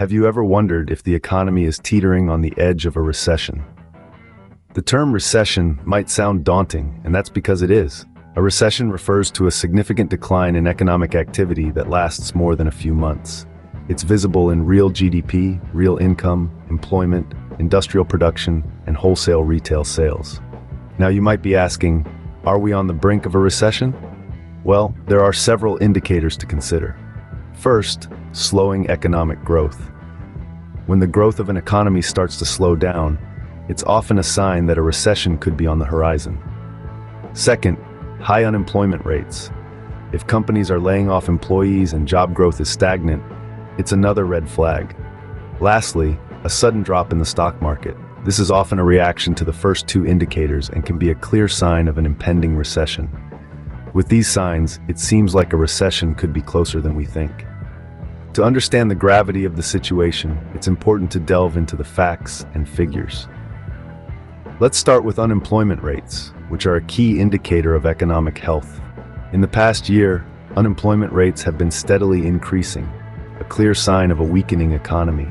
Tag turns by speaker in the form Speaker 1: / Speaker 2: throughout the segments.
Speaker 1: Have you ever wondered if the economy is teetering on the edge of a recession? The term recession might sound daunting, and that's because it is. A recession refers to a significant decline in economic activity that lasts more than a few months. It's visible in real GDP, real income, employment, industrial production, and wholesale retail sales. Now you might be asking, are we on the brink of a recession? Well, there are several indicators to consider. First, slowing economic growth. When the growth of an economy starts to slow down, it's often a sign that a recession could be on the horizon. Second, high unemployment rates. If companies are laying off employees and job growth is stagnant, it's another red flag. Lastly, a sudden drop in the stock market. This is often a reaction to the first two indicators and can be a clear sign of an impending recession. With these signs, it seems like a recession could be closer than we think. To understand the gravity of the situation, it's important to delve into the facts and figures. Let's start with unemployment rates, which are a key indicator of economic health. In the past year, unemployment rates have been steadily increasing, a clear sign of a weakening economy.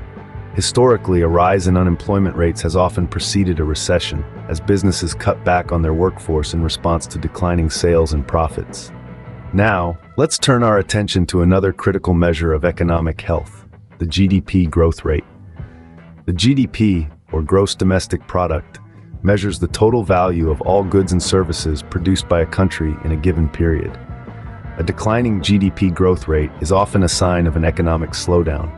Speaker 1: Historically, a rise in unemployment rates has often preceded a recession, as businesses cut back on their workforce in response to declining sales and profits. Now, let's turn our attention to another critical measure of economic health, the GDP growth rate. The GDP, or gross domestic product, measures the total value of all goods and services produced by a country in a given period. A declining GDP growth rate is often a sign of an economic slowdown.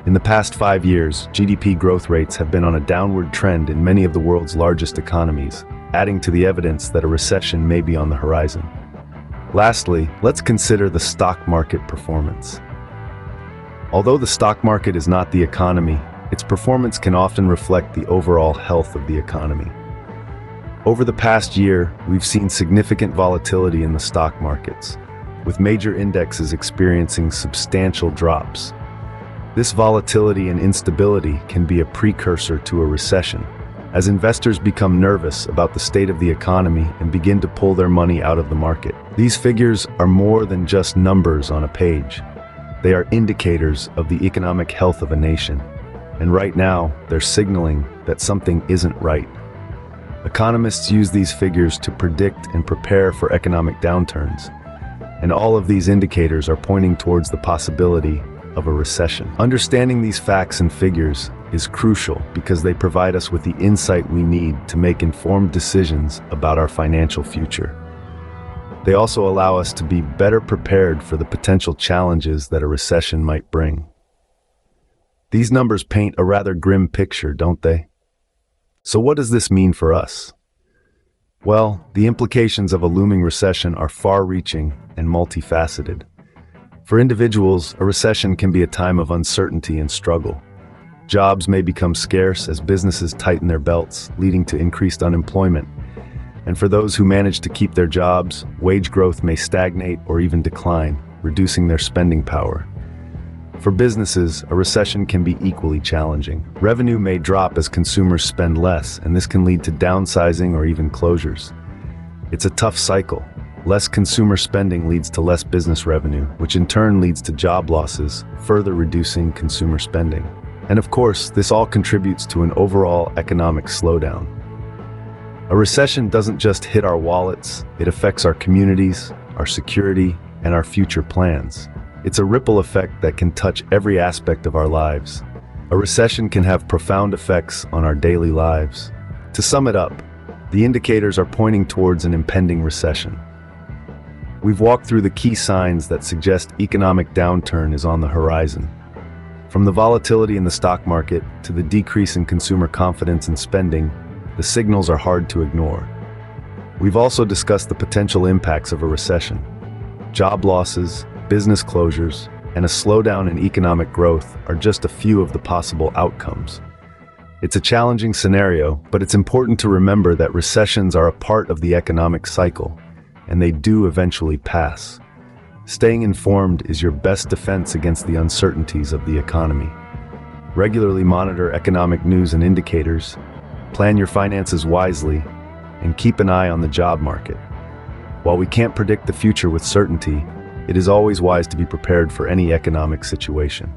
Speaker 1: In the past 5 years, GDP growth rates have been on a downward trend in many of the world's largest economies, adding to the evidence that a recession may be on the horizon. Lastly, let's consider the stock market performance. Although the stock market is not the economy, its performance can often reflect the overall health of the economy. Over the past year, we've seen significant volatility in the stock markets, with major indexes experiencing substantial drops. This volatility and instability can be a precursor to a recession, as investors become nervous about the state of the economy and begin to pull their money out of the market. These figures are more than just numbers on a page. They are indicators of the economic health of a nation. And right now, they're signaling that something isn't right. Economists use these figures to predict and prepare for economic downturns. And all of these indicators are pointing towards the possibility of a recession. Understanding these facts and figures is crucial because they provide us with the insight we need to make informed decisions about our financial future. They also allow us to be better prepared for the potential challenges that a recession might bring. These numbers paint a rather grim picture, don't they? So what does this mean for us? Well, the implications of a looming recession are far-reaching and multifaceted. For individuals, a recession can be a time of uncertainty and struggle. Jobs may become scarce as businesses tighten their belts, leading to increased unemployment. And for those who manage to keep their jobs, wage growth may stagnate or even decline, reducing their spending power. For businesses, a recession can be equally challenging. Revenue may drop as consumers spend less, and this can lead to downsizing or even closures. It's a tough cycle. Less consumer spending leads to less business revenue, which in turn leads to job losses, further reducing consumer spending. And of course, this all contributes to an overall economic slowdown. A recession doesn't just hit our wallets, it affects our communities, our security, and our future plans. It's a ripple effect that can touch every aspect of our lives. A recession can have profound effects on our daily lives. To sum it up, the indicators are pointing towards an impending recession. We've walked through the key signs that suggest economic downturn is on the horizon. From the volatility in the stock market to the decrease in consumer confidence and spending, the signals are hard to ignore. We've also discussed the potential impacts of a recession. Job losses, business closures, and a slowdown in economic growth are just a few of the possible outcomes. It's a challenging scenario, but it's important to remember that recessions are a part of the economic cycle, and they do eventually pass. Staying informed is your best defense against the uncertainties of the economy. Regularly monitor economic news and indicators, plan your finances wisely, and keep an eye on the job market. While we can't predict the future with certainty, it is always wise to be prepared for any economic situation.